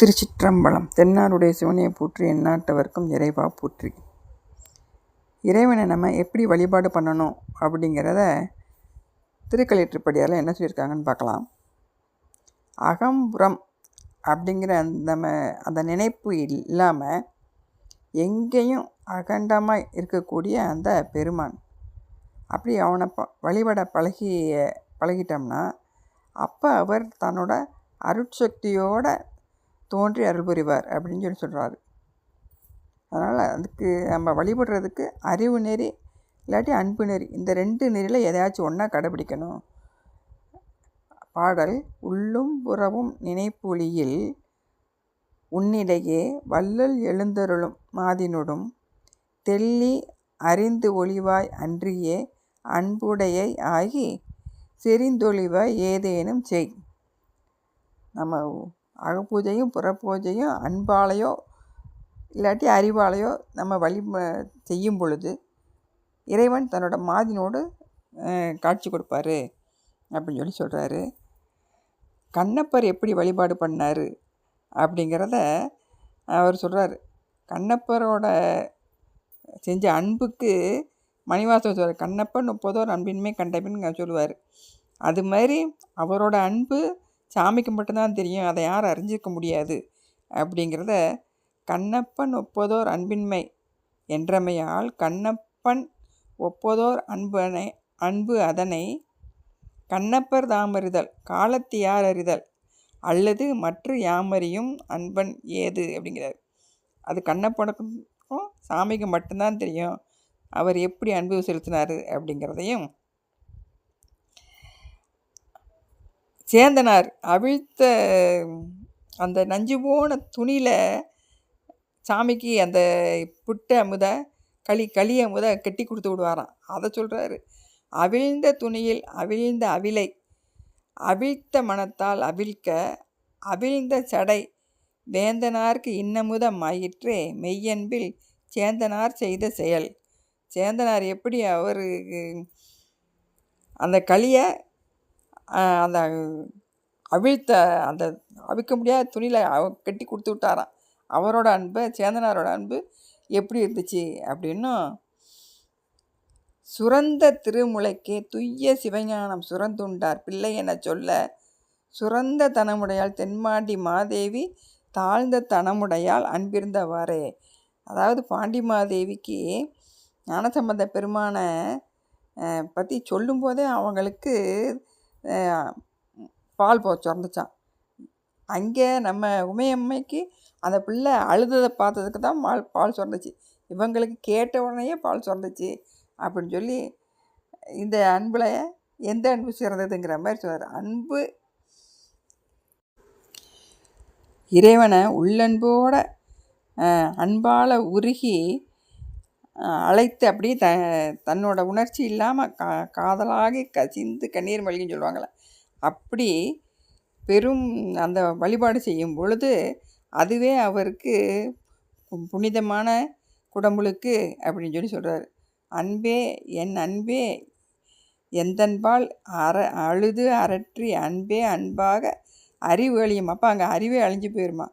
திருச்சிற்றம்பலம். தென்னாருடைய சிவனையை போற்றி, எந்நாட்டவர்க்கும் இறைவா போற்றி. இறைவனை நம்ம எப்படி வழிபாடு பண்ணணும் அப்படிங்கிறத திருக்கலிற்றுப்படியால் என்ன சொல்லியிருக்காங்கன்னு பார்க்கலாம். அகம்புறம் அப்படிங்கிற அந்த நினைப்பு இல்லாமல் எங்கேயும் அகண்டமாக இருக்கக்கூடிய அந்த பெருமான், அப்படி அவனை வழிபட பழகிட்டோம்னா அப்போ அவர் தன்னோட அருட்சக்தியோட தோன்றி அருள் புரிவார் அப்படின்னு சொல்கிறாரு. அதனால் அதுக்கு நம்ம வழிபடுறதுக்கு அறிவு நெறி இல்லாட்டி அன்பு நெறி, இந்த ரெண்டு நெறியில் எதையாச்சும் ஒன்றா கடைபிடிக்கணும். பாடல்: உள்ளும் புறவும் நினைப்பொழியில் உன்னிடையே வள்ளல் எழுந்தருளும் மாதினொடும் தெள்ளி அறிந்து ஒளிவாய் அன்றியே அன்புடையை ஆகி செறிந்தொழிவாய் ஏதேனும் செய். நம்ம அகப்பூஜையும் புறப்பூஜையும் அன்பாலையோ இல்லாட்டி அறிவாலையோ நம்ம செய்யும் பொழுது இறைவன் தன்னோட மாதினோடு காட்சி கொடுப்பாரு அப்படின்னு சொல்கிறாரு. கண்ணப்பர் எப்படி வழிபாடு பண்ணார் அப்படிங்கிறத அவர் சொல்கிறார். கண்ணப்பரோட செஞ்ச அன்புக்கு மணிவாசகர் சொல்கிறார், கண்ணப்பன் 30 அன்பின்மை கண்டபின்னு சொல்லுவார். அது மாதிரி அவரோட அன்பு சாமிக்கு மட்டும்தான் தெரியும், அதை யாரும் அறிஞ்சிக்க முடியாது அப்படிங்கிறத கண்ணப்பன் ஒப்பதோர் அன்பின்மை என்றமையால் கண்ணப்பன் ஒப்பதோர் அன்பு அதனை கண்ணப்பர் தாமறிதல் காலத்து யார் அறிதல் அல்லது மற்ற யாமறியும் அன்பன் ஏது அப்படிங்கிறார். அது கண்ணப்பனுக்கும் சாமிக்கு மட்டும்தான் தெரியும் அவர் எப்படி அன்பு செலுத்தினார் அப்படிங்கிறதையும், சேந்தனார் அவிழ்த்த அந்த நஞ்சு போன துணியில் சாமிக்கு அந்த புட்டு அமுத களி அமுத கட்டி கொடுத்து விடுவாராம். அதை சொல்கிறாரு. அவிழ்ந்த துணியில் அவிழ்ந்த அவிலை அவிழ்த்த மனத்தால் அவிழ்க்க அவிழ்ந்த சடை வேந்தனார்க்கு இன்னமுதம் ஆயிற்றே மெய்யன்பில் சேந்தனார் செய்த செயல். சேந்தனார் எப்படி அவர் அந்த களியை அந்த அவிழ்க்க முடியாத துணியில் கட்டி கொடுத்து விட்டாராம். அவரோட அன்பு, சேந்தனாரோட அன்பு எப்படி இருந்துச்சு அப்படின்னும், சுரந்த திருமுலைக்கே துய்ய சிவஞானம் சுரந்துண்டார் பிள்ளை என சொல்ல சுரந்த தனமுடையால் தென்பாண்டி மாதேவி தாழ்ந்த தனமுடையால் அன்பிருந்தவாறே. அதாவது பாண்டி மாதேவிக்கு ஞானசம்பந்த பெருமானை பற்றி சொல்லும்போதே அவங்களுக்கு பால் சுரந்துச்சான். அங்கே நம்ம உமையம்மைக்கு அந்த பிள்ளை அழுததை பார்த்ததுக்கு தான் பால் சுரந்துச்சு, இவங்களுக்கு கேட்ட உடனேயே பால் சுரந்துச்சு அப்படின்னு சொல்லி இந்த அன்பில் எந்த அன்பு சிறந்ததுங்கிற மாதிரி சொல்கிறார். அன்பு இறைவனை உள்ளன்போட அன்பால் உருகி அழைத்து அப்படியே தன்னோட உணர்ச்சி இல்லாமல் காதலாகி கசிந்து கண்ணீர் மல்கின்னு சொல்லுவாங்களே, அப்படி பெரும் அந்த வழிபாடு செய்யும் பொழுது அதுவே அவருக்கு புனிதமான குடமுழுக்கு அப்படின்னு சொல்கிறார். அன்பே என் அன்பே எந்தன்பால் அழுது அரற்றி அன்பே அன்பாக அறிவு அழியும். அப்போ அங்கே அறிவே அழிஞ்சு போயிருமா.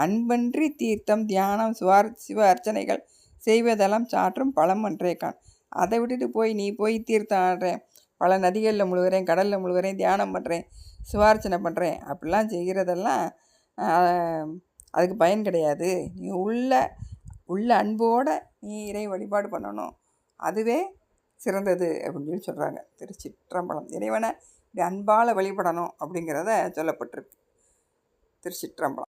அன்பன்றி தீர்த்தம் தியானம் சிவ அர்ச்சனைகள் செய்வதெல்லாம் சாற்றும் பழம் ஒன்றே கான். அதை விட்டுட்டு நீ போய் தீர்த்தம் ஆடுறேன், பல நதிகளில் முழுகிறேன், கடலில் முழுகிறேன், தியானம் பண்ணுறேன், சிவார்ச்சனை பண்ணுறேன் அப்படிலாம் செய்கிறதெல்லாம் அதுக்கு பயன் கிடையாது. நீ உள்ள அன்போடு நீ இறை வழிபாடு பண்ணணும், அதுவே சிறந்தது அப்படின்னு சொல்கிறாங்க. திருச்சிற்றம்பலம். இறைவனை இப்படி அன்பால் வழிபடணும் அப்படிங்கிறத சொல்லப்பட்டிருக்கு. திருச்சிற்றம்பலம்.